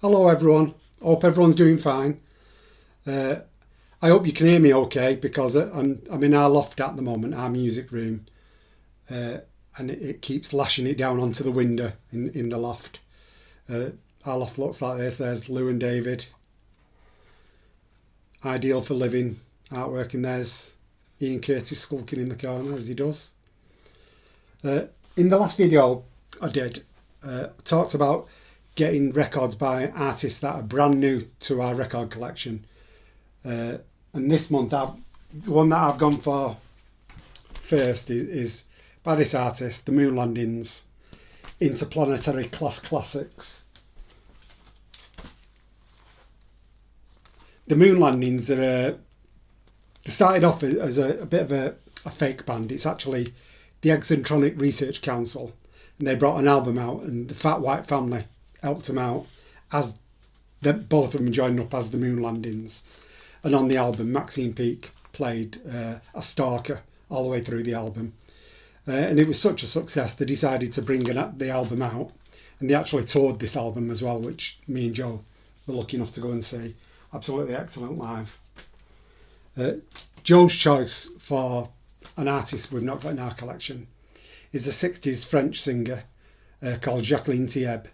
Hello everyone, hope everyone's doing fine. I hope you can hear me okay because I'm in our loft at the moment, our music room, and it keeps lashing it down onto the window in the loft. Our loft looks like this. There's Lou and David, ideal for living artwork, and there's Ian Curtis skulking in the corner as he does. In the last video I did, talked about getting records by artists that are brand new to our record collection. And this month, the one that I've gone for first is by this artist, the Moon Landings, Interplanetary Class Classics. The Moon Landings they started off as a bit of a fake band. It's actually the Excentronic Research Council, and they brought an album out, and the Fat White Family helped them out as both of them joined up as the Moon Landings. And on the album, Maxine Peake played a stalker all the way through the album. And it was such a success, they decided to bring the album out. And they actually toured this album as well, which me and Joe were lucky enough to go and see. Absolutely excellent live. Joe's choice for an artist we've not got in our collection is a 60s French singer called Jacqueline Thieb.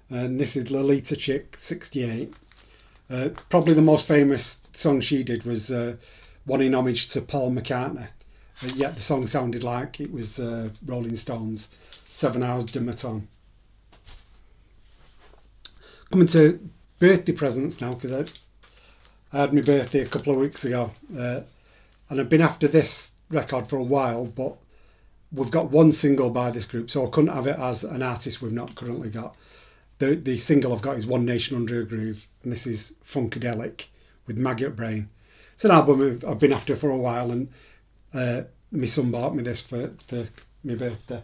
And this is Lolita Chick 68. Probably the most famous song she did was one in homage to Paul McCartney. Yet the song sounded like it was Rolling Stones' 7 Hours de Matin. Coming to birthday presents now, because I had my birthday a couple of weeks ago. And I've been after this record for a while, but we've got one single by this group, so I couldn't have it as an artist we've not currently got. The single I've got is One Nation Under a Groove, and this is Funkadelic with Maggot Brain. It's an album I've been after for a while, and my son bought me this for my birthday.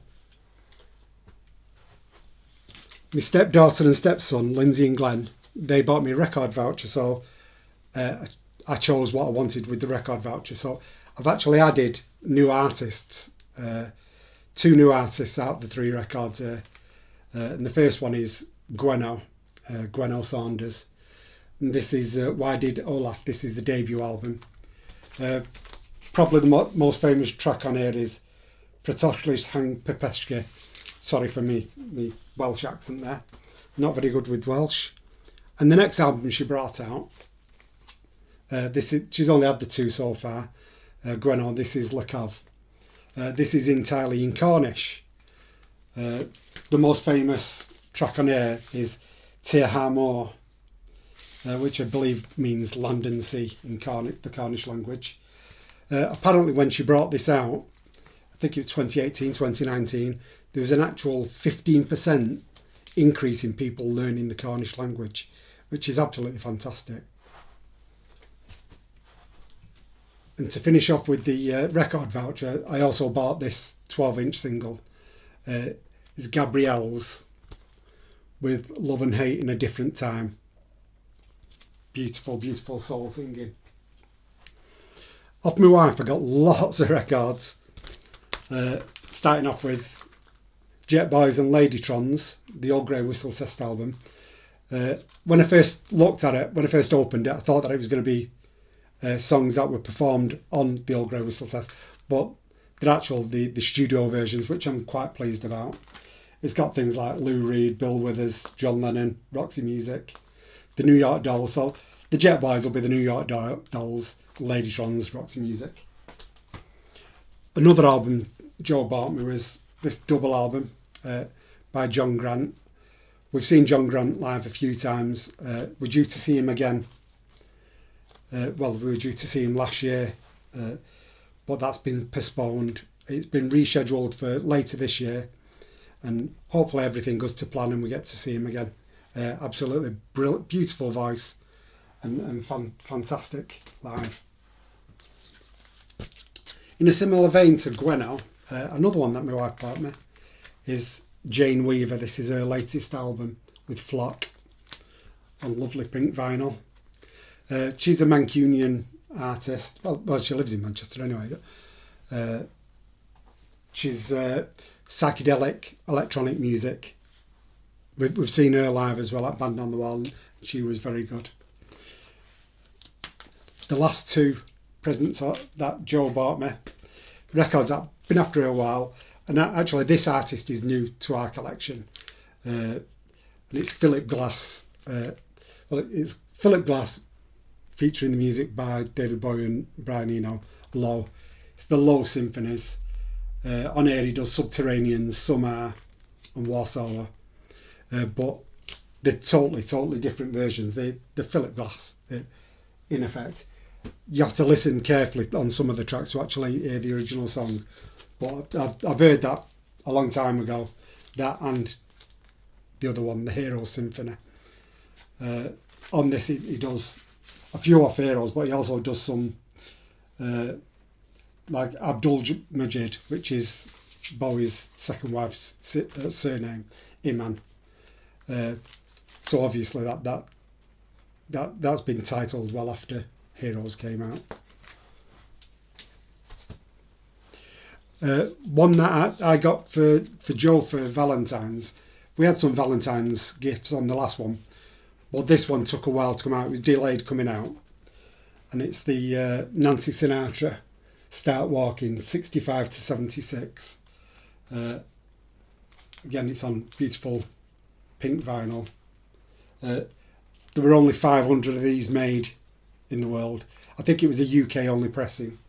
My stepdaughter and stepson, Lindsay and Glenn, they bought me a record voucher, so I chose what I wanted with the record voucher. So I've actually added new artists, 2 new artists out of the 3 records here. And the first one is Gwenno Saunders. And this is Why Did Olaf? This is the debut album. Probably the most famous track on here is Fratoshlis Hang Pepeshke. Sorry for me Welsh accent there. Not very good with Welsh. And the next album she brought out, she's only had the 2 so far. Gwenno, this is Lekov. This is entirely in Cornish. The most famous track on here is Tir Hamor, which I believe means land and sea in the Cornish language. Apparently when she brought this out, I think it was 2018, 2019, there was an actual 15% increase in people learning the Cornish language, which is absolutely fantastic. And to finish off with the record voucher, I also bought this 12-inch single. It's Gabrielle's with Love and Hate in a Different Time. Beautiful, beautiful soul singing. Off my wife, I got lots of records. Starting off with Jet Boys and Ladytrons, the Old Grey Whistle Test album. When I first looked at it, when I first opened it, I thought that it was going to be songs that were performed on the Old Grey Whistle Test, but they're actual the studio versions, which I'm quite pleased about. It's got things like Lou Reed, Bill Withers, John Lennon, Roxy Music, the New York Dolls. So the Jet Boys will be the New York Dolls, Ladytrons, Roxy Music. Another album Joe bought me was this double album by John Grant. We've seen John Grant live a few times. We're due to see him again. We were due to see him last year, but that's been postponed. It's been rescheduled for later this year, and hopefully everything goes to plan and we get to see him again. Absolutely brilliant, beautiful voice, and fantastic live. In a similar vein to Gwenno, another one that my wife bought me is Jane Weaver. This is her latest album with Flock on lovely pink vinyl. She's a Mancunian artist. Well, she lives in Manchester anyway. She's psychedelic electronic music. we've seen her live as well at Band on the Wall, and she was very good. The last two presents that Joe bought me, records I've been after a while, and actually this artist is new to our collection, and it's Philip Glass. It's Philip Glass featuring the music by David Bowie and Brian Eno. Low. It's the Low Symphonies. On air he does Subterraneans, Summer and Warsaw, but they're totally different versions. They're Philip Glass, in effect. You have to listen carefully on some of the tracks to actually hear the original song. But I've heard that a long time ago, that and the other one, the Heroes Symphony. On this he does a few off Heroes, but he also does some like Abdul Majid, which is Bowie's second wife's surname, Iman. So obviously that's been titled well after Heroes came out. One that I got for Joe for Valentine's. We had some Valentine's gifts on the last one, but this one took a while to come out. It was delayed coming out, and it's the Nancy Sinatra Start Walking 65 to 76. Again, it's on beautiful pink vinyl. There were only 500 of these made in the world. I think it was a UK only pressing.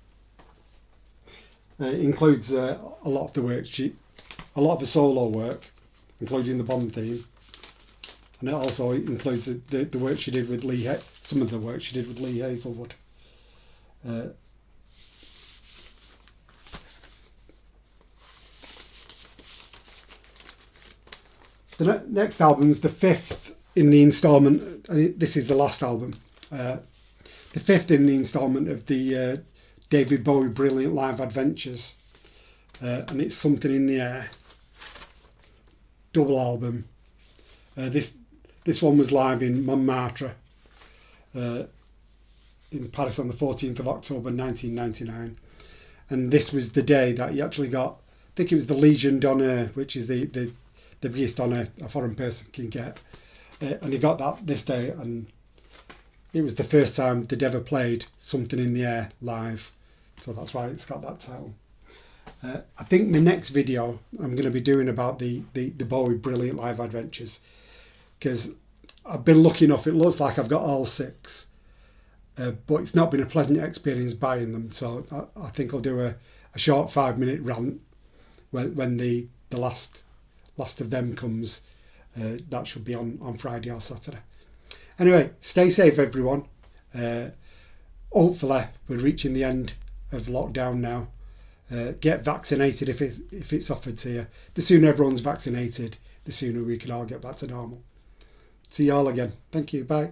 It includes a lot of the worksheet, a lot of the solo work, including the Bond theme, and it also includes the work she did with Lee. Some of the work she did with Lee Hazelwood. The next album is the fifth in the instalment. This is the last album. The fifth in the instalment of the David Bowie Brilliant Live Adventures, and it's Something in the Air. Double album. This one was live in Montmartre in Paris on the 14th of October 1999, and this was the day that he actually got, I think it was the Legion d'Honneur, which is the biggest honour a foreign person can get, and he got that this day, and it was the first time they'd ever played Something in the Air live, so that's why it's got that title. I think my next video I'm going to be doing about the Bowie Brilliant Live Adventures, because I've been lucky enough, it looks like I've got all six, but it's not been a pleasant experience buying them, so I think I'll do a short 5-minute rant when the last of them comes. That should be on Friday or Saturday. Anyway, stay safe everyone. Hopefully we're reaching the end of lockdown now. Get vaccinated if it's offered to you. The sooner everyone's vaccinated, the sooner we can all get back to normal. See you all again. Thank you. Bye.